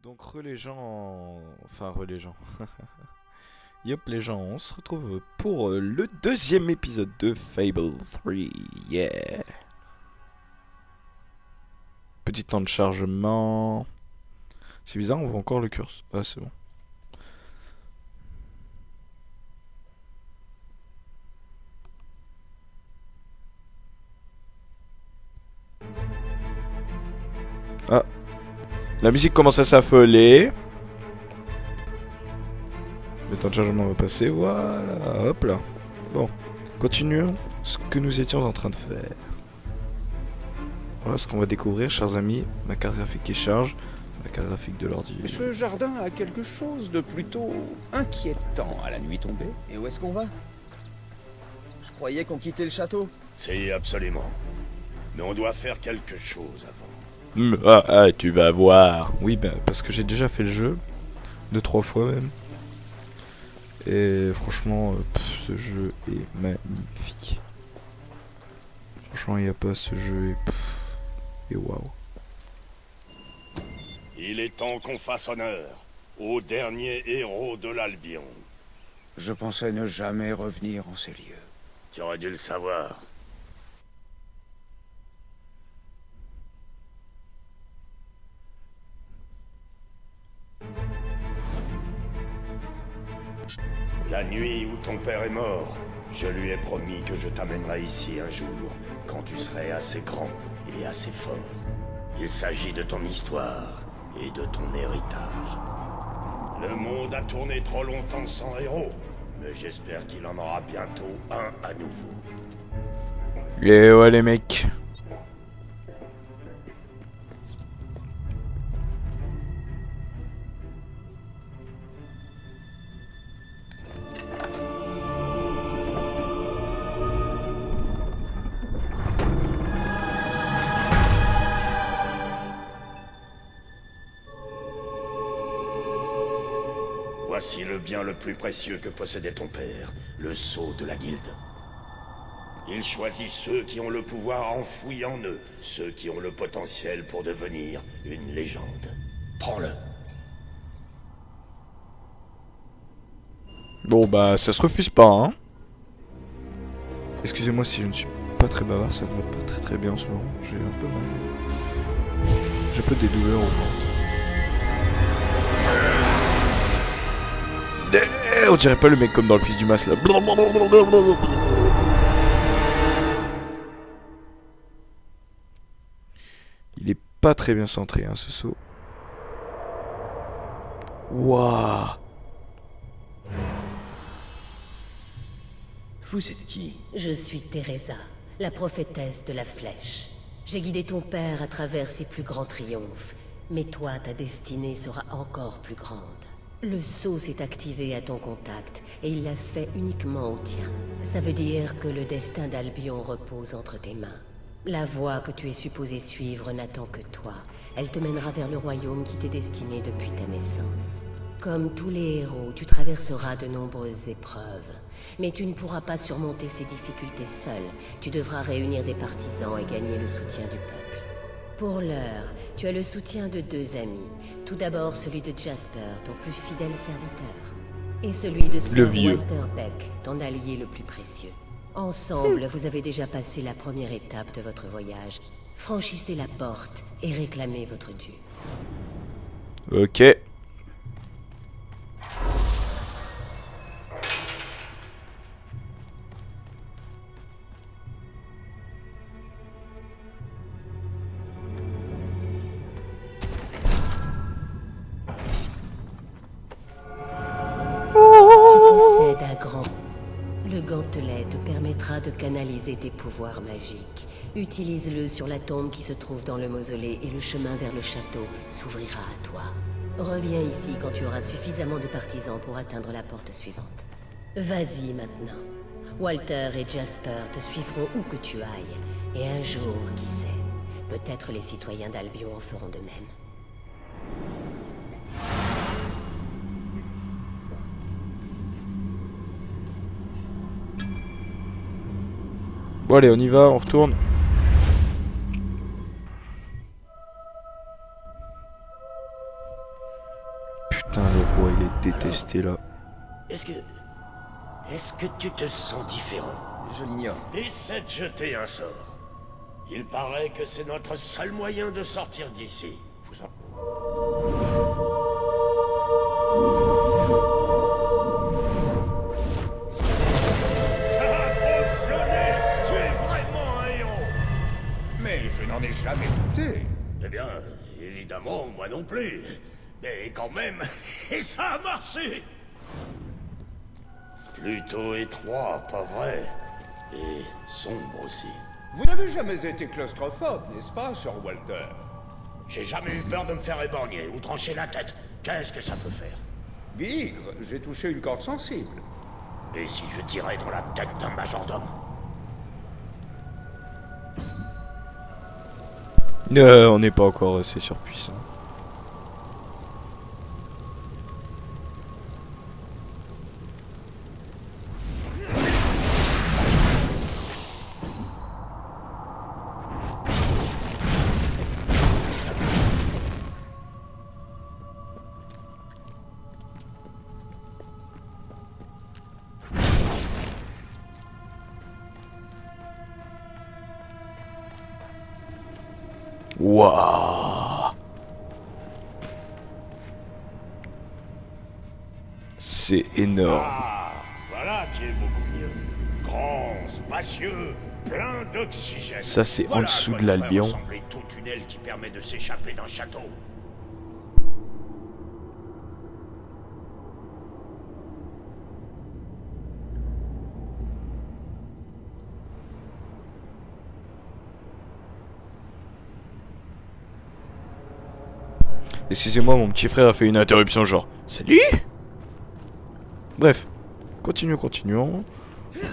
Donc les gens, enfin les gens. Yop les gens, on se retrouve pour le deuxième épisode de Fable 3, yeah. Petit temps de chargement. C'est bizarre, on voit encore le curseur. Ah c'est bon. Ah. La musique commence à s'affoler. Le temps de chargement va passer, voilà, hop là. Bon, continuons ce que nous étions en train de faire. Voilà ce qu'on va découvrir, chers amis. Ma carte graphique qui charge, la carte graphique de l'ordi. Ce jardin a quelque chose de plutôt inquiétant à la nuit tombée. Et où est-ce qu'on va? Je croyais qu'on quittait le château. Si, absolument. Mais on doit faire quelque chose avant. Tu vas voir. Oui, bah, parce que j'ai déjà fait le jeu, 2-3 fois même. Et franchement, ce jeu est magnifique. Franchement, il n'y a pas ce jeu et waouh. Il est temps qu'on fasse honneur au dernier héros de l'Albion. Je pensais ne jamais revenir en ces lieux. Tu aurais dû le savoir. La nuit où ton père est mort, je lui ai promis que je t'amènerai ici un jour, quand tu serais assez grand et assez fort. Il s'agit de ton histoire et de ton héritage. Le monde a tourné trop longtemps sans héros, mais j'espère qu'il en aura bientôt un à nouveau. Et ouais les mecs. Voici le bien le plus précieux que possédait ton père, le sceau de la guilde. Il choisit ceux qui ont le pouvoir enfoui en eux, ceux qui ont le potentiel pour devenir une légende. Prends-le. Bon bah ça se refuse pas hein. Excusez-moi si je ne suis pas très bavard, ça ne va pas très bien en ce moment. J'ai un peu mal. J'ai un peu des douleurs au ventre. On dirait pas le mec comme dans le Fils du Mas là. Il est pas très bien centré hein ce saut. Waouh. Vous êtes qui? Je suis Teresa, la prophétesse de la flèche. J'ai guidé ton père à travers ses plus grands triomphes, mais toi, ta destinée sera encore plus grande. Le sceau s'est activé à ton contact, et il l'a fait uniquement au tien. Ça veut dire que le destin d'Albion repose entre tes mains. La voie que tu es supposé suivre n'attend que toi. Elle te mènera vers le royaume qui t'est destiné depuis ta naissance. Comme tous les héros, tu traverseras de nombreuses épreuves. Mais tu ne pourras pas surmonter ces difficultés seul. Tu devras réunir des partisans et gagner le soutien du peuple. Pour l'heure, tu as le soutien de 2 amis. Tout d'abord celui de Jasper, ton plus fidèle serviteur. Et celui de Sir Walter Beck, ton allié le plus précieux. Ensemble, vous avez déjà passé la première étape de votre voyage. Franchissez la porte et réclamez votre dû. Ok. Le gantelet te permettra de canaliser tes pouvoirs magiques. Utilise-le sur la tombe qui se trouve dans le mausolée et le chemin vers le château s'ouvrira à toi. Reviens ici quand tu auras suffisamment de partisans pour atteindre la porte suivante. Vas-y maintenant. Walter et Jasper te suivront où que tu ailles. Et un jour, qui sait, peut-être les citoyens d'Albion en feront de même. Bon allez, on y va, on retourne. Putain, le roi, il est détesté là. Est-ce que tu te sens différent? Je l'ignore. Essaie de jeter un sort. Il paraît que c'est notre seul moyen de sortir d'ici. Ça a fonctionné! Tu es vraiment un héros! Mais je n'en ai jamais douté. Eh bien, évidemment, moi non plus. Mais quand même, et ça a marché! Plutôt étroit, pas vrai? Et sombre aussi. Vous n'avez jamais été claustrophobe, n'est-ce pas, Sir Walter? J'ai jamais eu peur de me faire éborgner ou trancher la tête. Qu'est-ce que ça peut faire? Bigre, j'ai touché une corde sensible. Et si je tirais dans la tête d'un majordome? On n'est pas encore assez surpuissant. Waouh! C'est énorme. Ah, voilà qui est beaucoup mieux. Grand, spacieux, plein d'oxygène. Ça, c'est en dessous de l'Albion. Ressembler tout tunnel qui permet de s'échapper d'un château. Excusez-moi, mon petit frère a fait une interruption genre salut. Bref, continuons.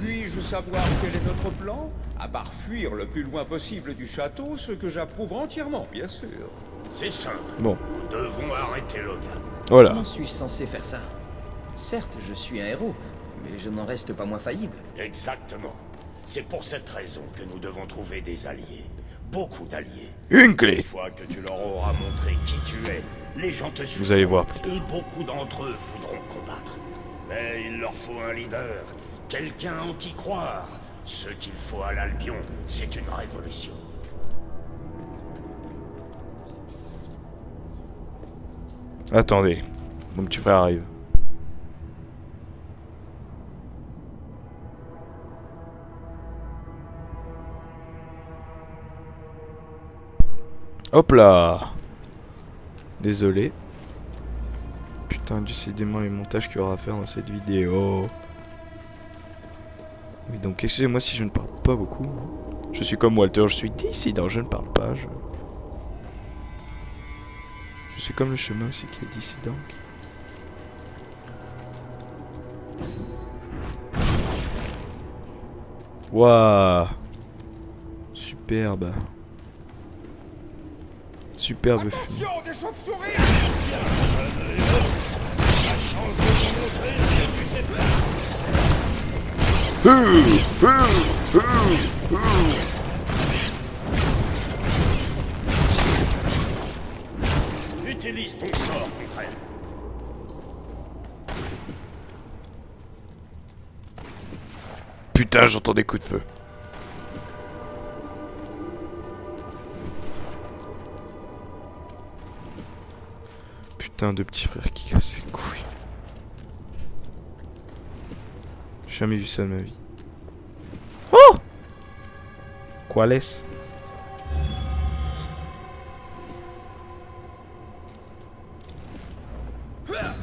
Puis-je savoir quel est notre plan? À part fuir le plus loin possible du château, ce que j'approuve entièrement, bien sûr. C'est simple. Bon, Nous devons arrêter Logan. voilà. Comment suis-je censé faire ça? Certes, je suis un héros, mais je n'en reste pas moins faillible. Exactement. C'est pour cette raison que nous devons trouver des alliés. Beaucoup d'alliés. Une clé. Une fois que tu leur auras montré qui tu es, les gens te suivront. Vous allez voir plus tard. Et beaucoup d'entre eux voudront combattre. Mais il leur faut un leader, quelqu'un en qui croire. Ce qu'il faut à l'Albion, c'est une révolution. Attendez, mon petit frère arrive. Hop là. Désolé. Putain, décidément les montages qu'il y aura à faire dans cette vidéo. Oui, donc excusez-moi si je ne parle pas beaucoup. Je suis comme Walter, je suis dissident, je ne parle pas. Je suis comme le chemin aussi qui est dissident. Waouh. Superbe. Superbe film. Attention, des chauves-souris! Utilise ton sort contre elle. Putain, j'entends des coups de feu. Putain de petit frère qui casse les couilles. J'ai jamais vu ça de ma vie. Oh! Quoi laisse? Blah.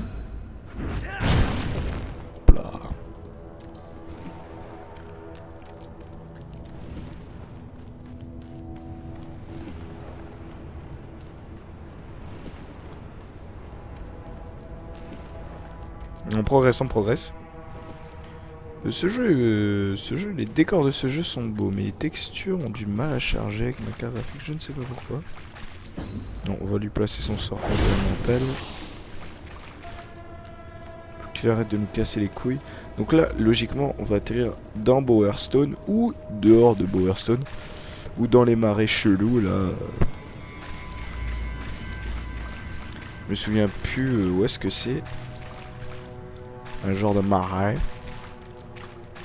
On progresse. Ce jeu, les décors de ce jeu sont beaux, mais les textures ont du mal à charger avec ma carte graphique, je ne sais pas pourquoi. Non, on va lui placer son sort complémentaire. Faut qu'il arrête de nous casser les couilles. Donc là, logiquement, on va atterrir dans Bowerstone ou dehors de Bowerstone. Ou dans les marais chelous, là. Je me souviens plus où est-ce que c'est. Un genre de marais.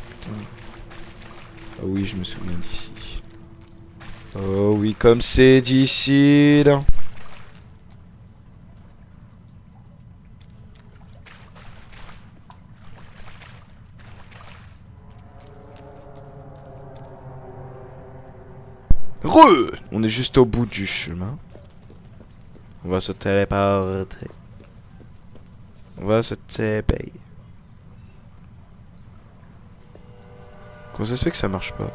Putain. Ah oui, je me souviens d'ici. Oh oui, comme c'est d'ici, là. On est juste au bout du chemin. On va se téléporter. On va se télépayer. Comment ça se fait que ça marche pas?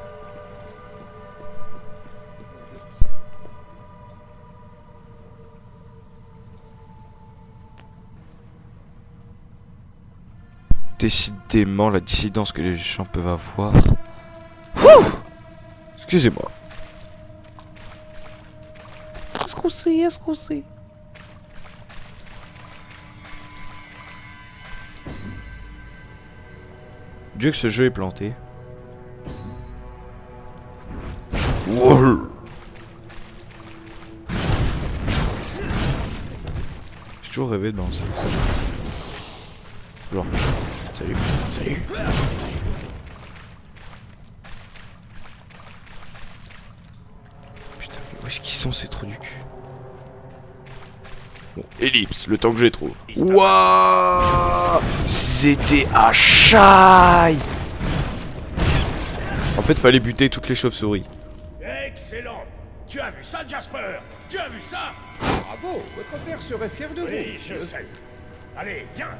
Décidément la dissidence que les gens peuvent avoir. Wouh! Excusez-moi. Est-ce qu'on sait? Dieu que ce jeu est planté. Wow. J'ai toujours rêvé de lancer ça. Genre, salut. Putain, mais où est-ce qu'ils sont ces trous du cul? Bon, ellipse, le temps que je les trouve. Wouah! C'était à chaille! En fait, fallait buter toutes les chauves-souris. Excellent! Tu as vu ça, Jasper? Tu as vu ça? Bravo, votre père serait fier de vous. Oui, je sais. Allez, viens!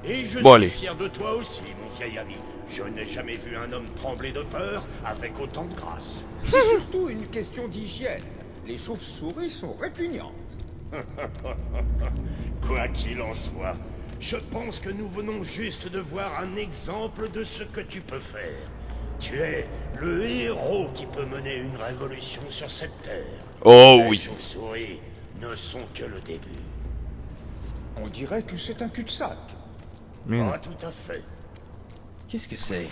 Et je Bon, suis allez. fier de toi aussi, mon vieil ami. Je n'ai jamais vu un homme trembler de peur avec autant de grâce. C'est surtout une question d'hygiène. Les chauves-souris sont répugnantes. Quoi qu'il en soit, je pense que nous venons juste de voir un exemple de ce que tu peux faire. Tu es le héros qui peut mener une révolution sur cette terre. Oh Les oui. chauves-souris ne sont que le début. On dirait que c'est un cul-de-sac. Mais non, Pas tout à fait. Qu'est-ce que c'est?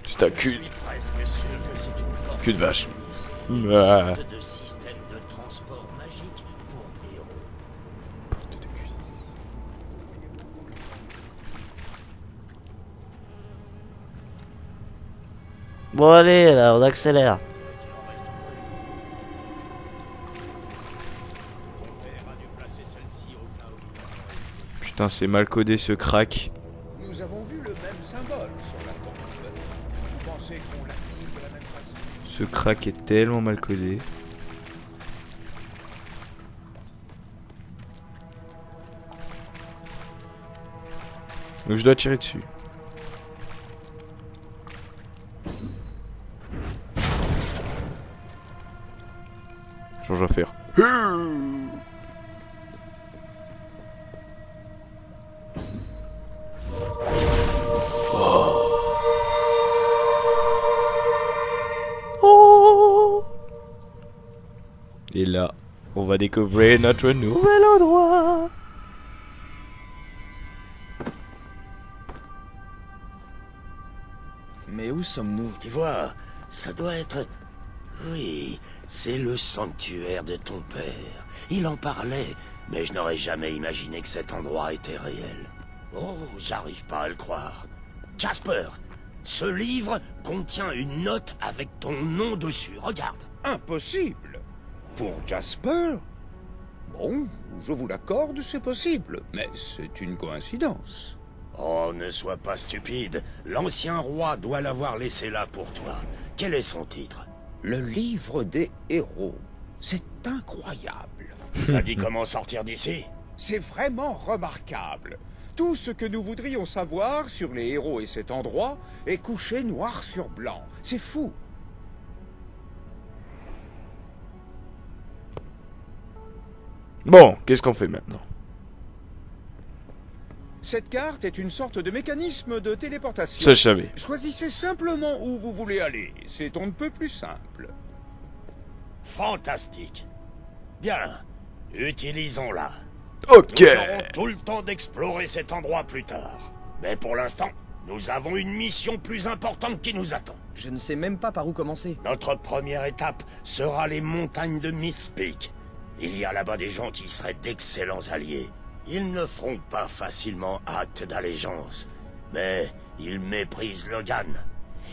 c'est un Je cul. suis presque sûr que c'est une porte Cul de vache. une Ah. sorte de système de transport magique pour héros. Bon allez, là, on accélère. Putain, c'est mal codé ce crack. Nous avons vu le même symbole sur la tombe. Vous pensez qu'on l'active de la même façon? Ce crack est tellement mal codé. Donc je dois tirer dessus. Genre je vais faire. Oh, Et là, on va découvrir notre nouvel endroit. Mais où sommes-nous? Tu vois, ça doit être... Oui, c'est le sanctuaire de ton père. Il en parlait, mais je n'aurais jamais imaginé que cet endroit était réel. Oh, j'arrive pas à le croire. Jasper, ce livre contient une note avec ton nom dessus. Regarde. Impossible. Pour Jasper? Bon, je vous l'accorde, c'est possible. Mais c'est une coïncidence. Oh, ne sois pas stupide. L'ancien roi doit l'avoir laissé là pour toi. Quel est son titre? Le livre des héros. C'est incroyable. Ça dit comment sortir d'ici? C'est vraiment remarquable. Tout ce que nous voudrions savoir sur les héros et cet endroit est couché noir sur blanc. C'est fou. Bon, qu'est-ce qu'on fait maintenant? Cette carte est une sorte de mécanisme de téléportation. Ça je savais. Choisissez simplement où vous voulez aller. C'est on ne peut plus simple. Fantastique. Bien, utilisons-la. Ok. Nous aurons tout le temps d'explorer cet endroit plus tard. Mais pour l'instant, nous avons une mission plus importante qui nous attend. Je ne sais même pas par où commencer. Notre première étape sera les montagnes de Myth Peak. Il y a là-bas des gens qui seraient d'excellents alliés. Ils ne feront pas facilement acte d'allégeance, mais ils méprisent Logan.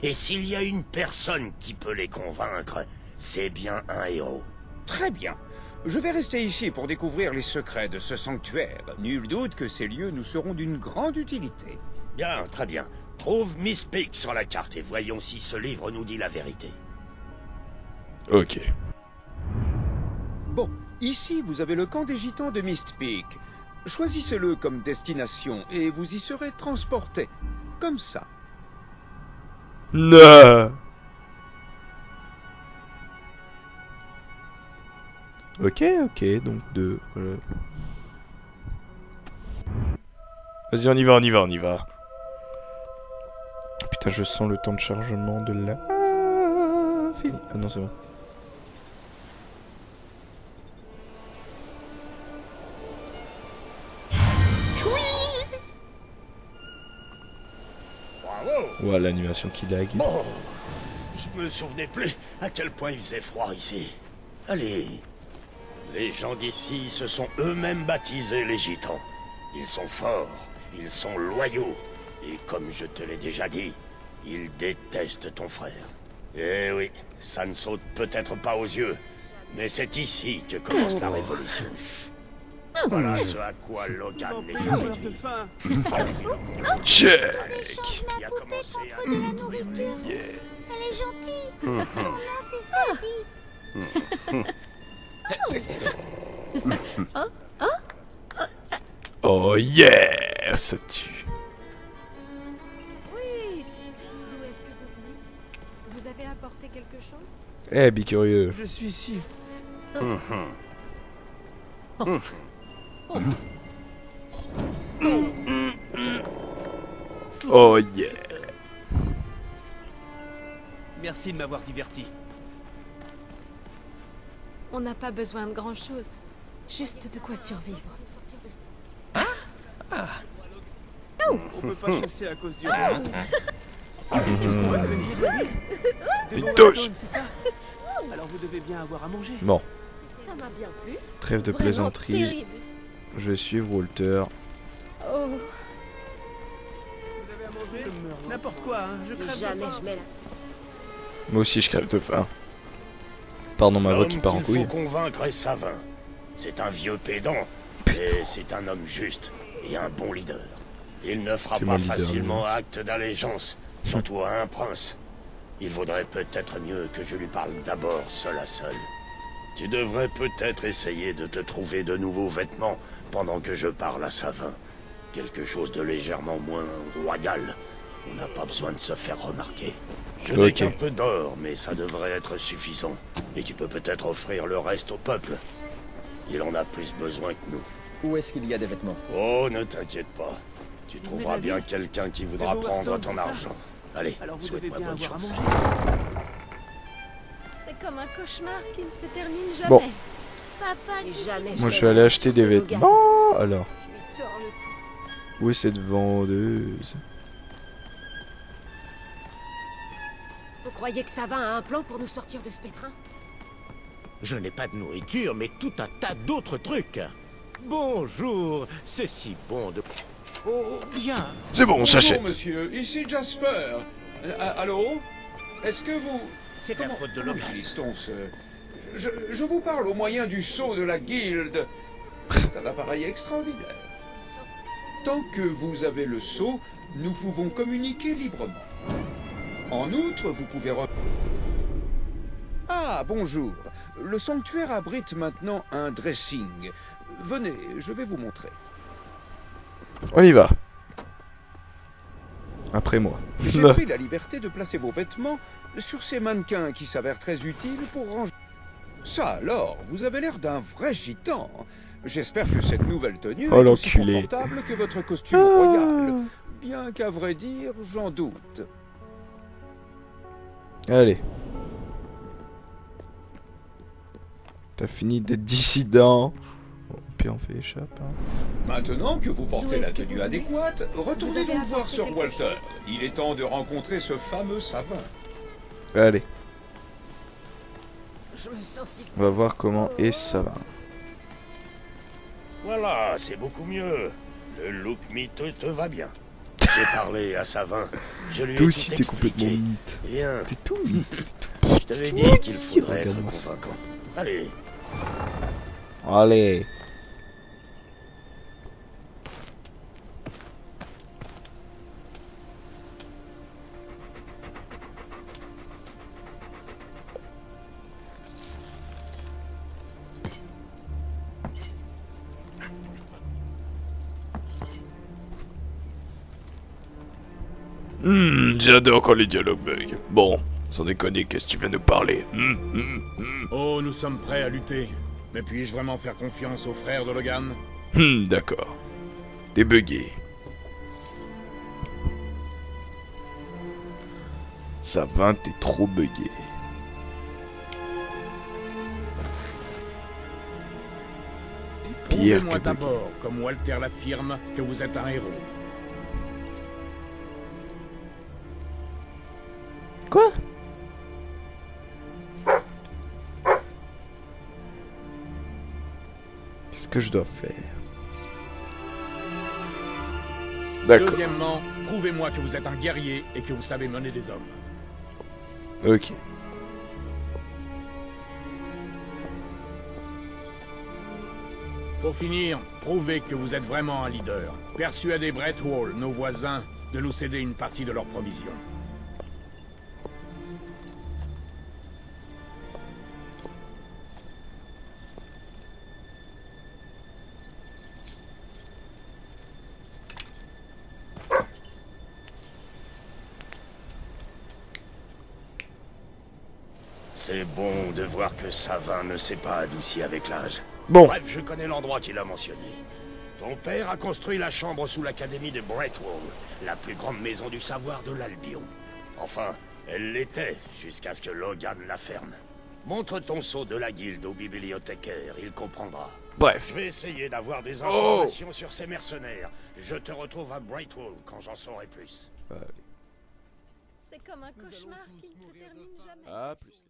Et s'il y a une personne qui peut les convaincre, c'est bien un héros. Très bien. Je vais rester ici pour découvrir les secrets de ce sanctuaire. Nul doute que ces lieux nous seront d'une grande utilité. Bien, très bien. Trouve Myth Peak sur la carte et voyons si ce livre nous dit la vérité. Ok. Bon, ici vous avez le camp des gitans de Myst Peak. Choisissez-le comme destination et vous y serez transporté. Comme ça. Non. Ok, donc 2. Voilà. Vas-y, on y va. Putain, je sens le temps de chargement de la... Fini. Ah non, c'est bon. Bravo! Ouah, l'animation qui lag. Bon, je me souvenais plus à quel point il faisait froid ici. Allez, les gens d'ici se sont eux-mêmes baptisés les gitans. Ils sont forts, ils sont loyaux, et comme je te l'ai déjà dit, ils détestent ton frère. Eh oui, ça ne saute peut-être pas aux yeux, mais c'est ici que commence la révolution. Voilà ce à quoi Logan les a réduits. Check. Qui a commencé à de la détruire les... nourriture. Elle est gentille. Son nom, c'est Sadie. Oh yeah, ça tue. Oui. D'où est-ce que vous venez? Vous avez apporté quelque chose? Eh, be curieux. Je suis si... Oh yeah. Merci de m'avoir diverti. On n'a pas besoin de grand-chose. Juste de quoi survivre. On peut pas chasser à cause du roi. Est-ce qu'on va devenir de la ville? Des Une bons touche. ratones, c'est ça? Alors vous devez bien avoir à manger. Bon, Ça m'a bien plu. trêve de Vraiment plaisanterie. terrible. Je vais suivre Walter. Oh, Vous avez à manger? N'importe quoi, hein. Je crève si de jamais faim. je mets la... Moi aussi, je crève de faim. Pardon, ma voix qui L'homme part en qu'il couille. faut convaincre est Savin. C'est un vieux pédant, mais c'est un homme juste et un bon leader. Il ne fera C'est pas mon leader, facilement acte d'allégeance, surtout à un prince. Il vaudrait peut-être mieux que je lui parle d'abord seul à seul. Tu devrais peut-être essayer de te trouver de nouveaux vêtements pendant que je parle à Savin. Quelque chose de légèrement moins royal. On n'a pas besoin de se faire remarquer. Je n'ai Ok. qu'un peu d'or, mais ça devrait être suffisant. Et tu peux peut-être offrir le reste au peuple. Il en a plus besoin que nous. Où est-ce qu'il y a des vêtements? Oh, ne t'inquiète pas. Tu trouveras la bien vie. quelqu'un qui voudra Des prendre Bowerstone, ton c'est ça? argent. Allez, Alors vous devez souhaite-moi bien bonne avoir à chance. manger. C'est comme un cauchemar qui ne se termine jamais. Bon. Papa, Si jamais Moi, mets je vais la aller main acheter sur des ce vêtements. Logan, Alors, je lui tords le cou. où est cette vendeuse? Vous croyez que Savin a un plan pour nous sortir de ce pétrin? Je n'ai pas de nourriture, mais tout un tas d'autres trucs. Bonjour, c'est si bon de... Oh, bien. C'est bon, on s'achète. Bonjour, monsieur. Ici Jasper. Allô? Est-ce que vous... C'est la faute de Comment Logan. utilise-t-on ce... Je vous parle au moyen du sceau de la guilde. C'est un appareil extraordinaire. Tant que vous avez le sceau, nous pouvons communiquer librement. En outre, vous pouvez... Ah, bonjour. Le sanctuaire abrite maintenant un dressing. Venez, je vais vous montrer. On y va. Après moi. J'ai pris la liberté de placer vos vêtements sur ces mannequins qui s'avèrent très utiles pour ranger. Ça alors, vous avez l'air d'un vrai gitan. J'espère que cette nouvelle tenue Oh, est aussi l'enculé. confortable que votre costume royal. Bien qu'à vrai dire, j'en doute. Allez. T'as fini d'être dissident. puis on fait échappe. Hein. Maintenant que vous D'où portez est-ce la que tenue vous venez adéquate, retournez Vous avez donc voir apporté Sir quelque Walter. Il est temps de rencontrer ce fameux savant. Allez, Je me sens si... on va voir comment et ça va. Voilà, c'est beaucoup mieux. Le look miteux te va bien. J'ai parlé à Savin. Je lui ai Toi tout aussi t'es complètement expliqué. mythe. Bien. T'es tout mythe. T'es tout... Je t'avais dit qu'il faudrait être Regarde-moi ça. convaincant. Allez, Allez. J'adore quand les dialogues bug. Bon, sans déconner, qu'est-ce que tu viens nous parler? Oh, nous sommes prêts à lutter. Mais puis-je vraiment faire confiance aux frères de Logan? D'accord. T'es bugué. Ça va, t'es trop bugué. T'es pire que Prouvez-moi bugué. d'abord, comme Walter l'affirme, que vous êtes un héros. Quoi? Qu'est-ce que je dois faire? D'accord. Deuxièmement, prouvez-moi que vous êtes un guerrier et que vous savez mener des hommes. Ok. Pour finir, prouvez que vous êtes vraiment un leader. Persuadez Brethwall, nos voisins, de nous céder une partie de leurs provisions. c'est bon de voir que Savin ne s'est pas adouci avec l'âge. Bon. Bref, je connais l'endroit qu'il a mentionné. Ton père a construit la chambre sous l'académie de Brethwall, la plus grande maison du savoir de l'Albion. Enfin, elle l'était, jusqu'à ce que Logan la ferme. Montre ton sceau de la guilde au bibliothécaire, il comprendra. Bref. Je vais essayer d'avoir des informations sur ces mercenaires. Je te retrouve à Brethwall quand j'en saurai plus. C'est comme un cauchemar qui ne se termine jamais. À plus.